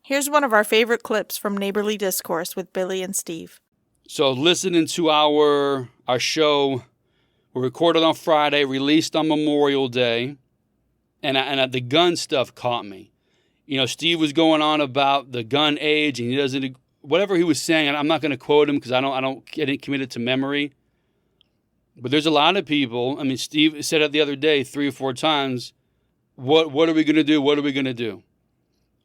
Here's one of our favorite clips from Neighborly Discourse with Billy and Steve. So listening to our show, we recorded on Friday, released on Memorial Day, and the gun stuff caught me. You know, Steve was going on about the gun age, and he doesn't, whatever he was saying, and I'm not going to quote him because I didn't commit it to memory. But there's a lot of people. I mean, Steve said it the other day 3 or 4 times. What are we going to do? What are we going to do?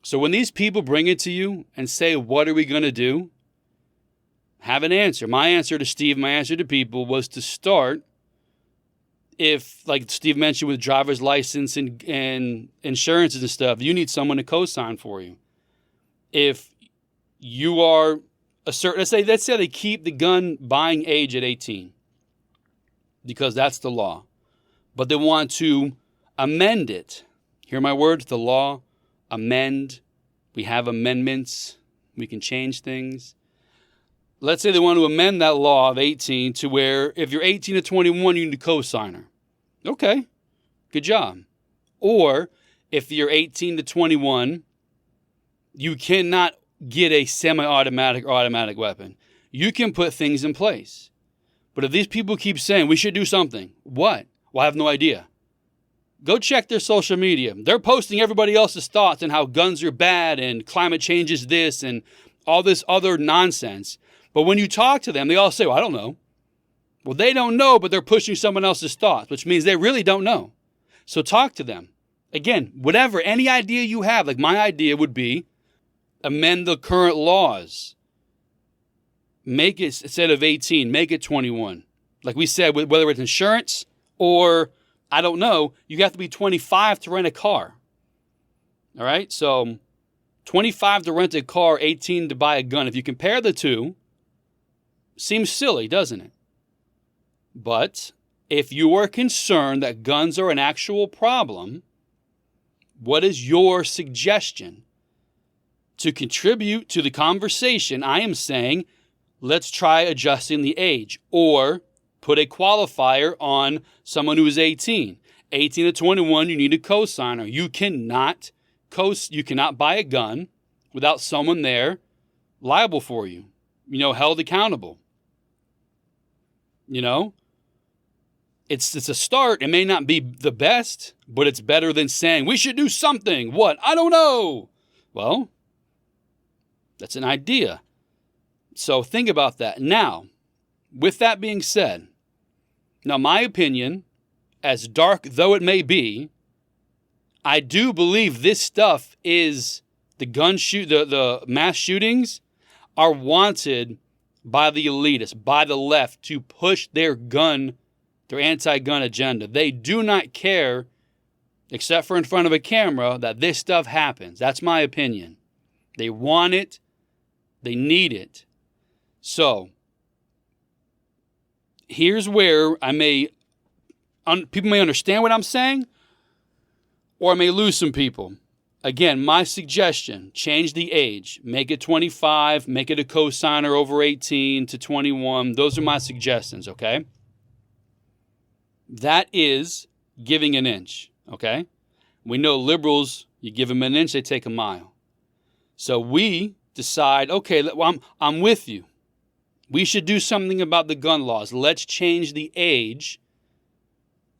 So when these people bring it to you and say, what are we going to do? Have an answer. My answer to Steve, my answer to people was to start, if, like Steve mentioned, with driver's license and insurances and stuff, you need someone to co-sign for you. If you are a certain, let's say they keep the gun buying age at 18, because that's the law. But they want to amend it. Hear my words, the law, amend. We have amendments. We can change things. Let's say they want to amend that law of 18 to where if you're 18 to 21, you need a co-signer. Okay, good job. Or if you're 18 to 21, you cannot get a semi-automatic or automatic weapon. You can put things in place. But if these people keep saying we should do something, what? Well, I have no idea. Go check their social media. They're posting everybody else's thoughts and how guns are bad and climate change is this and all this other nonsense. But when you talk to them, they all say, well, I don't know. Well, they don't know, but they're pushing someone else's thoughts, which means they really don't know. So talk to them. Again, whatever, any idea you have, like my idea would be amend the current laws. Make it, instead of 18, make it 21. Like we said, whether it's insurance or, I don't know, you have to be 25 to rent a car. All right? So 25 to rent a car, 18 to buy a gun. If you compare the two, seems silly, doesn't it? But if you are concerned that guns are an actual problem, what is your suggestion? To contribute to the conversation, I am saying, let's try adjusting the age or put a qualifier on someone who is 18. 18 to 21, you need a co-signer. You cannot buy a gun without someone there liable for you, held accountable. It's a start. It may not be the best, but it's better than saying we should do something. What? I don't know. Well, that's an idea. So think about that. Now, with that being said, now my opinion, as dark though it may be, I do believe this stuff is the mass shootings are wanted by the elitists, by the left, to push their anti-gun agenda. They do not care, except for in front of a camera, that this stuff happens. That's my opinion. They want it. They need it. So, here's where people may understand what I'm saying, or I may lose some people. Again, my suggestion, change the age. Make it 25, make it a co-signer over 18 to 21. Those are my suggestions, okay? That is giving an inch, okay? We know liberals, you give them an inch, they take a mile. So we decide, okay, well, I'm with you. We should do something about the gun laws. Let's change the age.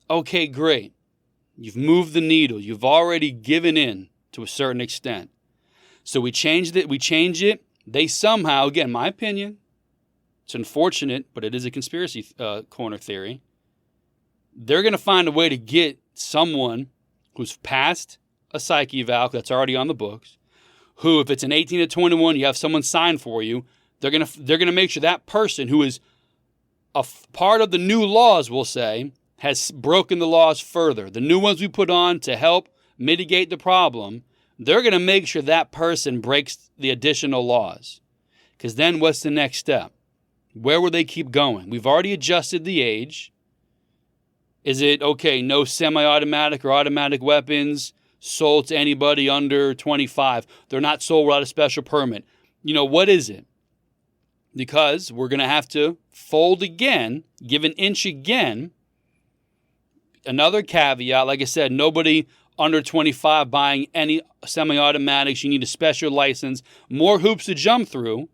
Okay, great. You've moved the needle. You've already given in to a certain extent. So we changed it. We change it. They somehow, again, my opinion, it's unfortunate, but it is a conspiracy corner theory. They're going to find a way to get someone who's passed a psych eval that's already on the books, who, if it's an 18 to 21, you have someone sign for you, they're going to make sure that person who is a part of the new laws, we'll say, has broken the laws further. The new ones we put on to help mitigate the problem, they're going to make sure that person breaks the additional laws. Because then what's the next step? Where will they keep going? We've already adjusted the age. Is it, okay, no semi-automatic or automatic weapons sold to anybody under 25? They're not sold without a special permit. What is it? Because we're going to have to fold again, give an inch again. Another caveat, like I said, nobody under 25 buying any semi-automatics. You need a special license, more hoops to jump through.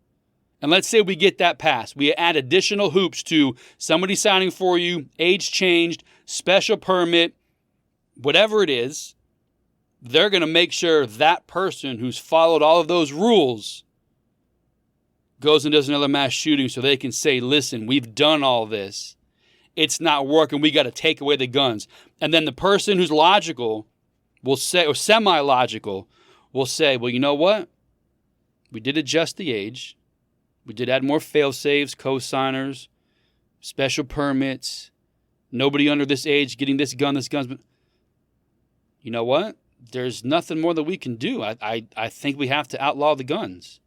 And let's say we get that passed. We add additional hoops to somebody signing for you, age changed, special permit, whatever it is. They're going to make sure that person who's followed all of those rules goes and does another mass shooting so they can say, listen, we've done all this. It's not working. We got to take away the guns. And then the person who's logical will say, or semi-logical, will say, well, you know what? We did adjust the age. We did add more fail-safes, co-signers, special permits, nobody under this age getting this gun, But you know what? There's nothing more that we can do. I think we have to outlaw the guns.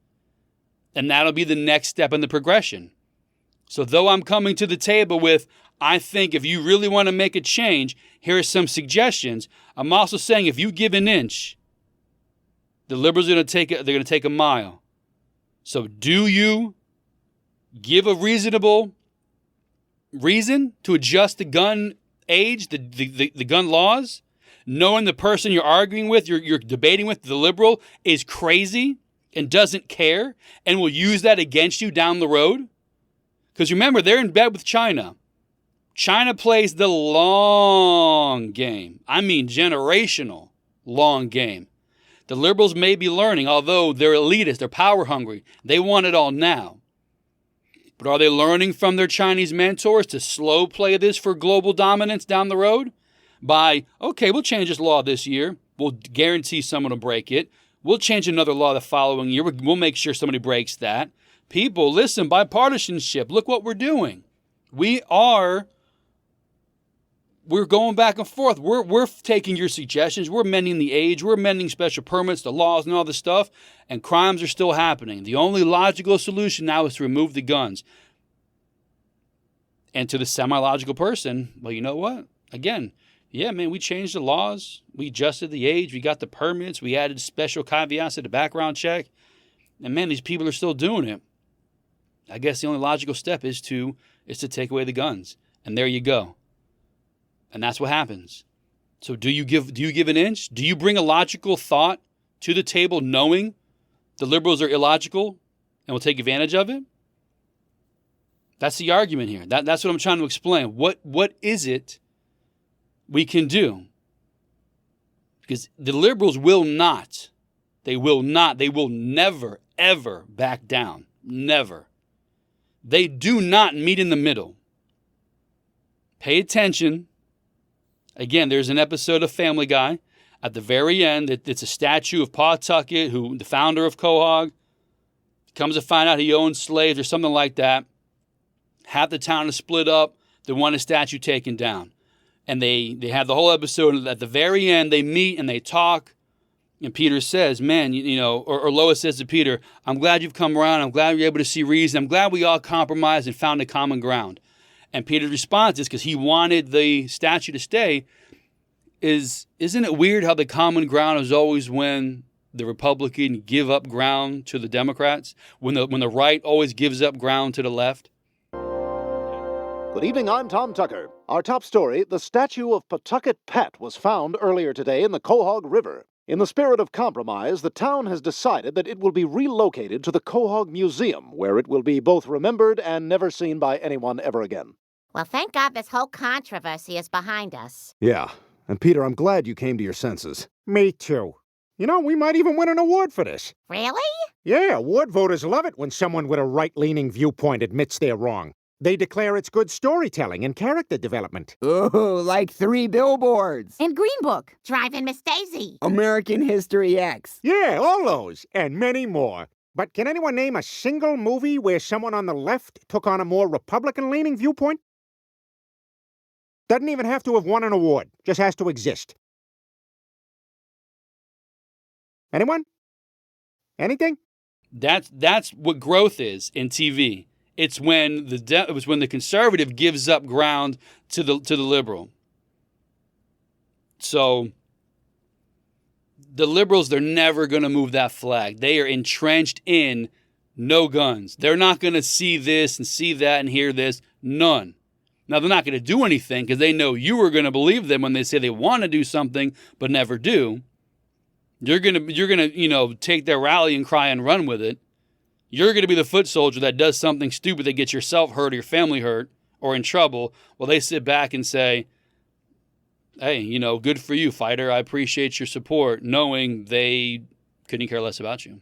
And that'll be the next step in the progression. So though I'm coming to the table with, I think if you really want to make a change, here are some suggestions. I'm also saying if you give an inch, the liberals are going to take a mile. So do you give a reasonable reason to adjust the gun age, the gun laws, knowing the person you're arguing with, you're debating with, the liberal, is crazy and doesn't care and will use that against you down the road? Because remember, they're in bed with China. China plays the long game. I mean generational long game. The liberals may be learning, although they're elitist, they're power hungry. They want it all now. But are they learning from their Chinese mentors to slow play this for global dominance down the road? By, okay, we'll change this law this year. We'll guarantee someone will break it. We'll change another law the following year. We'll make sure somebody breaks that. People, listen, bipartisanship, look what we're doing. We're going back and forth. We're taking your suggestions. We're amending the age. We're amending special permits, the laws, and all this stuff. And crimes are still happening. The only logical solution now is to remove the guns. And to the semi-logical person, well, you know what? Again, yeah, man, we changed the laws. We adjusted the age. We got the permits. We added special caveats to the background check. And man, these people are still doing it. I guess the only logical step is to take away the guns. And there you go. And that's what happens. So do you give an inch? Do you bring a logical thought to the table knowing the liberals are illogical and will take advantage of it? That's the argument here. That's what I'm trying to explain. What is it we can do? Because the liberals will never, ever back down. Never. They do not meet in the middle. Pay attention. Again, there's an episode of Family Guy. At the very end, it's a statue of Pawtucket, the founder of Quahog. Comes to find out he owns slaves or something like that. Half the town is split up. They want a statue taken down. And they have the whole episode. At the very end, they meet and they talk. And Peter says, man, or Lois says to Peter, I'm glad you've come around. I'm glad you're able to see reason. I'm glad we all compromised and found a common ground. And Peter's response is, because he wanted the statue to stay, isn't it weird how the common ground is always when the Republicans give up ground to the Democrats? When the right always gives up ground to the left? Good evening, I'm Tom Tucker. Our top story, the statue of Pawtucket Pat was found earlier today in the Quahog River. In the spirit of compromise, the town has decided that it will be relocated to the Quahog Museum, where it will be both remembered and never seen by anyone ever again. Well, thank God this whole controversy is behind us. Yeah, and Peter, I'm glad you came to your senses. Me too. We might even win an award for this. Really? Yeah, award voters love it when someone with a right-leaning viewpoint admits they're wrong. They declare it's good storytelling and character development. Ooh, like 3 billboards. And Green Book, Driving Miss Daisy. American History X. Yeah, all those, and many more. But can anyone name a single movie where someone on the left took on a more Republican-leaning viewpoint? Doesn't even have to have won an award, just has to exist. Anyone? Anything? That's what growth is in TV. It's when the conservative gives up ground to the liberal. So the liberals, they're never going to move that flag. They are entrenched in no guns. They're not going to see this and see that and hear this. None. Now, they're not going to do anything because they know you are going to believe them when they say they want to do something but never do. You're going to, take their rallying cry and run with it. You're going to be the foot soldier that does something stupid that gets yourself hurt or your family hurt or in trouble while they sit back and say, hey, good for you, fighter. I appreciate your support, knowing they couldn't care less about you.